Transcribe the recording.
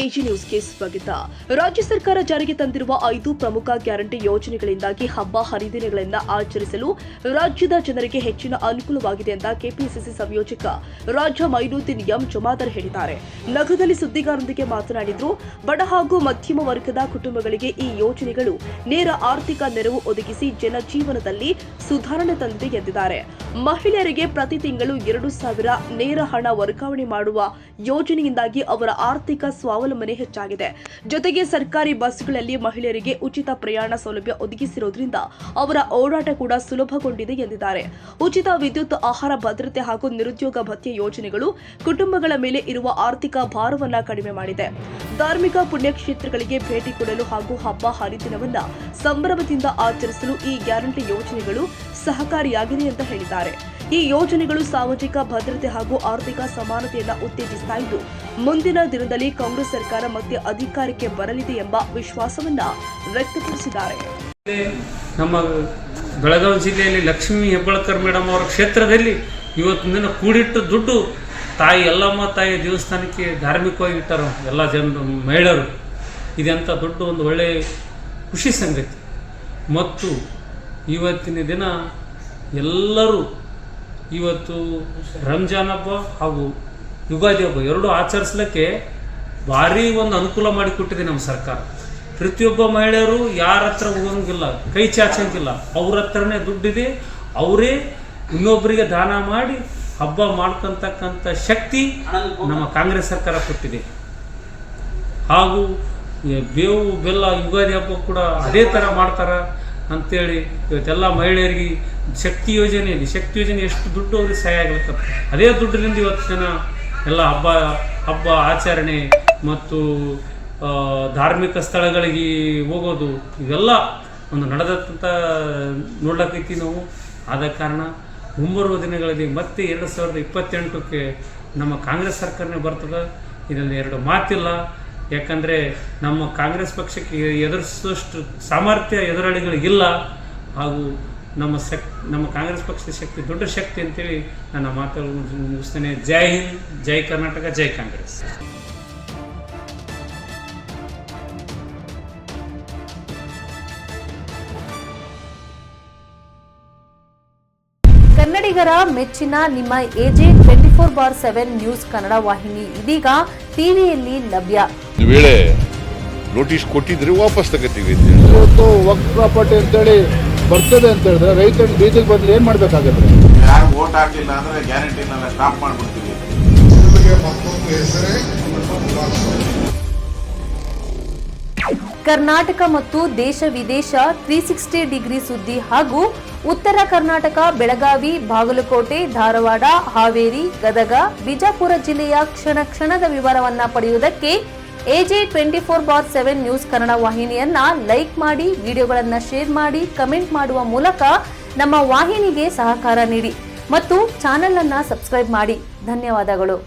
AG ನ್ಯೂಸ್ಗೆ ಸ್ವಾಗತ. ರಾಜ್ಯ ಸರ್ಕಾರ ಜಾರಿಗೆ ತಂದಿರುವ 5 ಪ್ರಮುಖ ಗ್ಯಾರಂಟಿ ಯೋಜನೆಗಳಿಂದಾಗಿ ಹಬ್ಬ ಹರಿದಿನಗಳನ್ನು ಆಚರಿಸಲು ರಾಜ್ಯದ ಜನರಿಗೆ ಹೆಚ್ಚಿನ ಅನುಕೂಲವಾಗಿದೆ ಎಂದು ಕೆಪಿಸಿಸಿ ಸಂಯೋಜಕ ರಾಜ ಮೈನುದ್ದೀನ್ ಎಂ ಜಮಾದಾರ್ ಹೇಳಿದ್ದಾರೆ. ನಗರದಲ್ಲಿ ಸುದ್ದಿಗಾರರೊಂದಿಗೆ ಮಾತನಾಡಿದರು. ಬಡ ಹಾಗೂ ಮಧ್ಯಮ ವರ್ಗದ ಕುಟುಂಬಗಳಿಗೆ ಈ ಯೋಜನೆಗಳು ನೇರ ಆರ್ಥಿಕ ನೆರವು ಒದಗಿಸಿ ಜನಜೀವನದಲ್ಲಿ ಸುಧಾರಣೆ ತಂದಿದೆ ಎಂದಿದ್ದಾರೆ. ಮಹಿಳೆಯರಿಗೆ ಪ್ರತಿ ತಿಂಗಳು 2,000 ನೇರ ಹಣ ವರ್ಗಾವಣೆ ಮಾಡುವ ಯೋಜನೆಯಿಂದಾಗಿ ಅವರ ಆರ್ಥಿಕ ಸ್ವಾವಲಂಬನೆ ಹೆಚ್ಚಾಗಿದೆ. ಜೊತೆಗೆ ಸರ್ಕಾರಿ ಬಸ್ಗಳಲ್ಲಿ ಮಹಿಳೆಯರಿಗೆ ಉಚಿತ ಪ್ರಯಾಣ ಸೌಲಭ್ಯ ಒದಗಿಸಿರುವುದರಿಂದ ಅವರ ಓಡಾಟ ಕೂಡ ಸುಲಭಗೊಂಡಿದೆ ಎಂದಿದ್ದಾರೆ. ಉಚಿತ ವಿದ್ಯುತ್, ಆಹಾರ ಭದ್ರತೆ ಹಾಗೂ ನಿರುದ್ಯೋಗ ಭತ್ಯೆ ಯೋಜನೆಗಳು ಕುಟುಂಬಗಳ ಮೇಲೆ ಇರುವ ಆರ್ಥಿಕ ಭಾರವನ್ನ ಕಡಿಮೆ ಮಾಡಿದೆ. ಧಾರ್ಮಿಕ ಪುಣ್ಯಕ್ಷೇತ್ರಗಳಿಗೆ ಭೇಟಿ ಕೊಡಲು ಹಾಗೂ ಹಬ್ಬ ಹರಿದಿನವನ್ನ ಸಂಭ್ರಮದಿಂದ ಆಚರಿಸಲು ಈ ಗ್ಯಾರಂಟಿ ಯೋಜನೆಗಳು ಸಹಕಾರಿಯಾಗಿದೆ ಅಂತ ಹೇಳಿದ್ದಾರೆ. ಈ ಯೋಜನೆಗಳು ಸಾಮಾಜಿಕ ಭದ್ರತೆ ಹಾಗೂ ಆರ್ಥಿಕ ಸಮಾನತೆಯನ್ನು ಉತ್ತೇಜಿಸ್ತಾ ಇದ್ದು ಮುಂದಿನ ದಿನದಲ್ಲಿ ಕಾಂಗ್ರೆಸ್ ಸರ್ಕಾರ ಮತ್ತೆ ಅಧಿಕಾರಕ್ಕೆ ಬರಲಿದೆ ಎಂಬ ವಿಶ್ವಾಸವನ್ನ ವ್ಯಕ್ತಪಡಿಸಿದ್ದಾರೆ. ನಮ್ಮ ಬೆಳಗಾವಿ ಜಿಲ್ಲೆಯಲ್ಲಿ ಲಕ್ಷ್ಮೀ ಹೆಬ್ಬಾಳ್ಕರ್ ಮೇಡಮ್ ಅವರ ಕ್ಷೇತ್ರದಲ್ಲಿ ಇವತ್ತಿನ ದಿನ ಕೂಡಿಟ್ಟು ದುಡ್ಡು ತಾಯಿ ಯಲ್ಲಮ್ಮ ತಾಯಿ ದೇವಸ್ಥಾನಕ್ಕೆ ಧಾರ್ಮಿಕವಾಗಿ ಇಟ್ಟಾರ ಎಲ್ಲ ಜನರು, ಮಹಿಳೆಯರು. ಇದೆಂಥ ದೊಡ್ಡ ಒಂದು ಒಳ್ಳೆಯ ಖುಷಿ ಸಂಗತಿ. ಮತ್ತು ಇವತ್ತಿನ ದಿನ ಎಲ್ಲರೂ ಇವತ್ತು ರಂಜಾನ್ ಹಬ್ಬ ಹಾಗೂ ಯುಗಾದಿ ಹಬ್ಬ ಎರಡೂ ಆಚರಿಸ್ಲಿಕ್ಕೆ ಭಾರಿ ಒಂದು ಅನುಕೂಲ ಮಾಡಿಕೊಟ್ಟಿದೆ ನಮ್ಮ ಸರ್ಕಾರ. ಪ್ರತಿಯೊಬ್ಬ ಮಹಿಳೆಯರು ಯಾರ ಹತ್ರ ಹೋಗಂಗಿಲ್ಲ, ಕೈ ಚಾಚಂಗಿಲ್ಲ, ಅವ್ರ ಹತ್ರನೇ ದುಡ್ಡಿದೆ, ಅವರೇ ಇನ್ನೊಬ್ಬರಿಗೆ ದಾನ ಮಾಡಿ ಹಬ್ಬ ಮಾಡ್ಕೊತಕ್ಕಂಥ ಶಕ್ತಿ ನಮ್ಮ ಕಾಂಗ್ರೆಸ್ ಸರ್ಕಾರ ಕೊಟ್ಟಿದೆ. ಹಾಗೂ ಬೇವು ಬೆಲ್ಲ ಯುಗಾದಿ ಹಬ್ಬ ಕೂಡ ಅದೇ ಥರ ಮಾಡ್ತಾರೆ ಅಂತೇಳಿ ಇವತ್ತೆಲ್ಲ ಮಹಿಳೆಯರಿಗೆ ಶಕ್ತಿ ಯೋಜನೆ ಎಷ್ಟು ದುಡ್ಡು ಅವ್ರಿಗೆ ಸಹಾಯ ಆಗ್ಲಿಕ್ಕೆ ಅದೇ ದುಡ್ಡಿನಿಂದ ಇವತ್ತು ಜನ ಎಲ್ಲ ಹಬ್ಬ ಆಚರಣೆ ಮತ್ತು ಧಾರ್ಮಿಕ ಸ್ಥಳಗಳಿಗೆ ಹೋಗೋದು ಇವೆಲ್ಲ ಒಂದು ನಡೆದಂಥ ನೋಡ್ಲಕ್ಕೈತಿ ನಾವು. ಆದ ಕಾರಣ ಮುಂಬರುವ ದಿನಗಳಲ್ಲಿ ಮತ್ತೆ 2028ಕ್ಕೆ ನಮ್ಮ ಕಾಂಗ್ರೆಸ್ ಸರ್ಕಾರನೇ ಬರ್ತದೆ. ಇದರಲ್ಲಿ ಎರಡು ಮಾತಿಲ್ಲ. ಯಾಕಂದರೆ ನಮ್ಮ ಕಾಂಗ್ರೆಸ್ ಪಕ್ಷಕ್ಕೆ ಎದುರಿಸುವಷ್ಟು ಸಾಮರ್ಥ್ಯ ಎದುರಾಳಿಗಳಿಗಿಲ್ಲ. ಹಾಗೂ ನಮ್ಮ ಕಾಂಗ್ರೆಸ್ ಪಕ್ಷದ ಶಕ್ತಿ ದೊಡ್ಡ ಶಕ್ತಿ ಅಂತೇಳಿ ನನ್ನ ಮಾತು ಮುಗಿಸ್ತೇನೆ. ಜೈ ಹಿಂದ್, ಜೈ ಕರ್ನಾಟಕ, ಜೈ ಕಾಂಗ್ರೆಸ್. ಕನ್ನಡಿಗರ ಮೆಚ್ಚಿನ ನಿಮ್ಮ ಎಜೆ 24/7 ನ್ಯೂಸ್ ಕನ್ನಡ ವಾಹಿನಿ ಇದೀಗ ಟಿವಿಯಲ್ಲಿ ಲಭ್ಯ. ವೇಳೆ ನೋಟಿಸ್ ಕೊಟ್ಟಿದ್ರೆ ವಾಪಸ್ ತಗೋತೀವಿ. ಇವತ್ತು ವಕ್ಫ್ ಪ್ರಾಪರ್ಟಿ ಅಂತೇಳಿ ಬರ್ತದೆ ಅಂತ ಹೇಳಿದ್ರೆ ರೈತರು ಬೀದಿಗೆ ಬಂದ್ರೆ ಏನ್ ಮಾಡ್ಬೇಕಾಗತ್ತೆ? ಯಾರು ವೋಟ್ ಹಾಕಲಿಲ್ಲ ಅಂದ್ರೆ ಗ್ಯಾರಂಟಿನೆಲ್ಲ ಸ್ಟಾಪ್ ಮಾಡ್ಬಿಡ್ತೀವಿ. ಕರ್ನಾಟಕ ಮತ್ತು ದೇಶ ವಿದೇಶ 360 ಡಿಗ್ರಿ ಸುದ್ದಿ ಹಾಗೂ ಉತ್ತರ ಕರ್ನಾಟಕ, ಬೆಳಗಾವಿ, ಬಾಗಲಕೋಟೆ, ಧಾರವಾಡ, ಹಾವೇರಿ, ಗದಗ, ಬಿಜಾಪುರ ಜಿಲ್ಲೆಯ ಕ್ಷಣದ ವಿವರವನ್ನ ಪಡೆಯುವುದಕ್ಕೆ ಎಜೆ 24/7 ನ್ಯೂಸ್ ಕನ್ನಡ ವಾಹಿನಿಯನ್ನ ಲೈಕ್ ಮಾಡಿ, ವಿಡಿಯೋಗಳನ್ನ ಶೇರ್ ಮಾಡಿ, ಕಮೆಂಟ್ ಮಾಡುವ ಮೂಲಕ ನಮ್ಮ ವಾಹಿನಿಗೆ ಸಹಕಾರ ನೀಡಿ ಮತ್ತು ಚಾನೆಲ್ ಅನ್ನ ಸಬ್ಸ್ಕ್ರೈಬ್ ಮಾಡಿ. ಧನ್ಯವಾದಗಳು.